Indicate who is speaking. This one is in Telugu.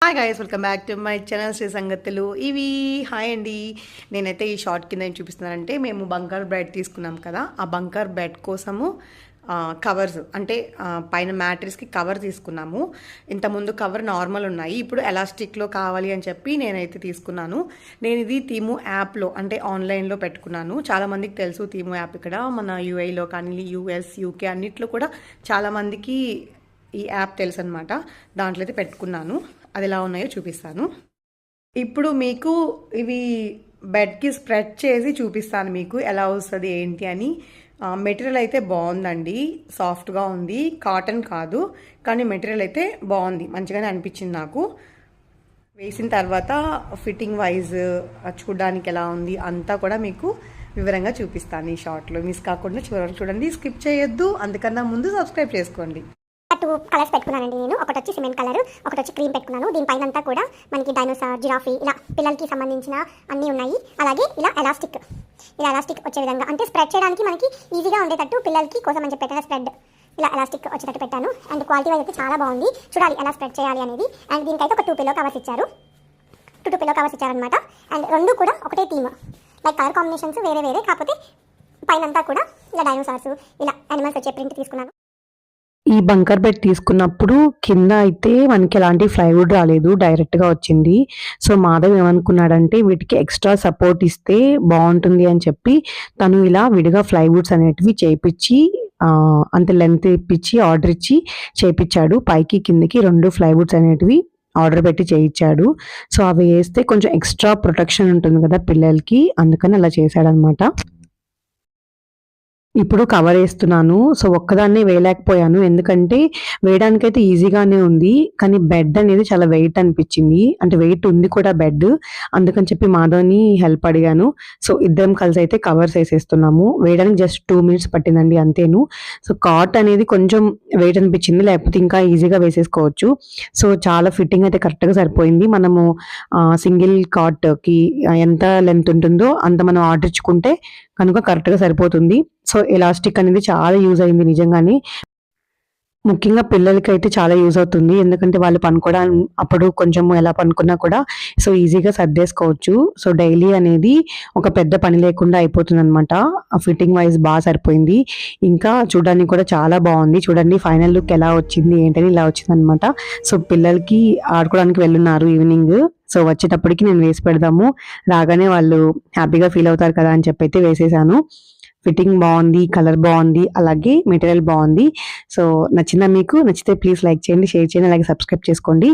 Speaker 1: Hi guys, welcome back to my channel Sri Sangathulu. ఇవి హాయ్ అండి. నేనైతే ఈ షార్ట్ కింద ఏం చూపిస్తున్నానంటే, మేము బంకర్ బెడ్ తీసుకున్నాం కదా, ఆ బంకర్ బెడ్ కోసము కవర్స్ అంటే పైన మ్యాట్రిస్కి కవర్ తీసుకున్నాము. ఇంతకుముందు కవర్ నార్మల్ ఉన్నాయి, ఇప్పుడు ఎలాస్టిక్లో కావాలి అని చెప్పి నేనైతే తీసుకున్నాను. నేను ఇది తీము యాప్లో అంటే ఆన్లైన్లో పెట్టుకున్నాను. చాలామందికి తెలుసు తీము యాప్, ఇక్కడ మన యూఏలో కానీ యూఎస్ యూకే అన్నిట్లో కూడా చాలామందికి ఈ యాప్ తెలుసు అనమాట. దాంట్లో అయితే పెట్టుకున్నాను. అది ఎలా ఉన్నాయో చూపిస్తాను. ఇప్పుడు మీకు ఇవి బెడ్కి స్ప్రెడ్ చేసి చూపిస్తాను మీకు ఎలా వస్తుంది ఏంటి అని. మెటీరియల్ అయితే బాగుందండి, సాఫ్ట్గా ఉంది, కాటన్ కాదు కానీ మెటీరియల్ అయితే బాగుంది, మంచిగానే అనిపించింది నాకు. వేసిన తర్వాత ఫిట్టింగ్ వైజ్ చూడడానికి ఎలా ఉంది అంతా కూడా మీకు వివరంగా చూపిస్తాను ఈ షార్ట్లో. మిస్ కాకుండా చూడండి, స్కిప్ చేయొద్దు. అందుకన్నా ముందు సబ్స్క్రైబ్ చేసుకోండి.
Speaker 2: 2 కలర్స్ పెట్టుకున్నానండి నేను. ఒకటి వచ్చి సిమెంట్ కలర్, ఒకటి వచ్చి క్రీమ్ పెట్టుకున్నాను. దీనిపైన అంతా కూడా మనకి డైనోసార్, జిరాఫీ ఇలా పిల్లలకి సంబంధించిన అన్నీ ఉన్నాయి. అలాగే ఇలా ఎలాస్టిక్ వచ్చే విధంగా అంటే స్ప్రెడ్ చేయడానికి మనకి ఈజీగా ఉండేటట్టు పిల్లలకి కోసం అని చెప్పి పెట్టాను. స్ప్రెడ్ ఇలా ఎలాస్టిక్ వచ్చేటట్టు పెట్టాను. అండ్ క్వాలిటీ వైజ్ అయితే చాలా బాగుంది. చూడాలి ఎలా స్ప్రెడ్ చేయాలి అనేది. అండ్ దీనికైతే ఒక 2 పిల్లో కవర్స్ ఇచ్చారు. 2 పిల్లో కవర్స్ ఇచ్చారనమాట. అండ్ రెండు కూడా ఒకటే థీమ్, లైక్ కలర్ కాంబినేషన్స్ వేరే వేరే, కాకపోతే పైన అంతా కూడా ఇలా డైనోసార్స్ ఇలా యానిమల్స్ వచ్చే ప్రింట్ తీసుకున్నాను.
Speaker 3: ఈ బంకర్ బెడ్ తీసుకున్నప్పుడు కింద అయితే మనకి ఎలాంటి ప్లైవుడ్ రాలేదు, డైరెక్ట్గా వచ్చింది. సో మాధవ్ ఏమనుకున్నాడంటే వీటికి ఎక్స్ట్రా సపోర్ట్ ఇస్తే బాగుంటుంది అని చెప్పి తను ఇలా విడిగా ప్లైవుడ్స్ అనేటివి చేయించి అంత లెంత్ ఇప్పించి ఆర్డర్ ఇచ్చి చేయించాడు. పైకి కిందకి 2 ప్లైవుడ్స్ అనేటివి ఆర్డర్ పెట్టి చేయించాడు. సో అవి వేస్తే కొంచెం ఎక్స్ట్రా ప్రొటెక్షన్ ఉంటుంది కదా పిల్లలకి, అందుకని అలా చేశాడనమాట. ఇప్పుడు కవర్ వేస్తున్నాను. సో ఒక్కదాన్నే వేయలేకపోయాను, ఎందుకంటే వేయడానికైతే ఈజీగానే ఉంది కానీ బెడ్ అనేది చాలా వెయిట్ అనిపించింది. అంటే వెయిట్ ఉంది కూడా బెడ్, అందుకని చెప్పి మాధవ్ని హెల్ప్ అడిగాను. సో ఇద్దరం కలిసి అయితే కవర్స్ వేసేస్తున్నాము. వేయడానికి జస్ట్ 2 మినిట్స్ పట్టిందండి అంతేను. సో కాట్ అనేది కొంచెం వెయిట్ అనిపించింది, లేకపోతే ఇంకా ఈజీగా వేసేసుకోవచ్చు. సో చాలా ఫిట్టింగ్ అయితే కరెక్ట్గా సరిపోయింది. మనము సింగిల్ కాట్కి ఎంత లెంత్ ఉంటుందో అంత మనం ఆర్డర్ ఇచ్చుకుంటే కనుక కరెక్ట్గా సరిపోతుంది. సో ఎలాస్టిక్ అనేది చాలా యూజ్ అయింది నిజంగానే. ముఖ్యంగా పిల్లలకి అయితే చాలా యూజ్ అవుతుంది, ఎందుకంటే వాళ్ళు పనుకోవడానికి అప్పుడు కొంచెం ఎలా పనుకున్నా కూడా సో ఈజీగా సర్దేసుకోవచ్చు. సో డైలీ అనేది ఒక పెద్ద పని లేకుండా అయిపోతుంది అనమాట. ఫిట్టింగ్ వైజ్ బాగా సరిపోయింది, ఇంకా చూడడానికి కూడా చాలా బాగుంది. చూడండి ఫైనల్ లుక్ ఎలా వచ్చింది ఏంటని ఇలా వచ్చింది అనమాట. సో పిల్లలకి ఆడుకోవడానికి వెళ్ళున్నారు ఈవినింగ్. సో వచ్చేటప్పటికి నేను వేసి పెడదాము, రాగానే వాళ్ళు హ్యాపీగా ఫీల్ అవుతారు కదా అని చెప్పి అయితే వేసేసాను. ఫిట్టింగ్ బాగుంది, కలర్ బాగుంది, అలాగే మెటీరియల్ బాగుంది. సో నచ్చిందా మీకు? నచ్చితే ప్లీజ్ లైక్ చేయండి, షేర్ చేయండి, అలాగే సబ్స్క్రైబ్ చేసుకోండి.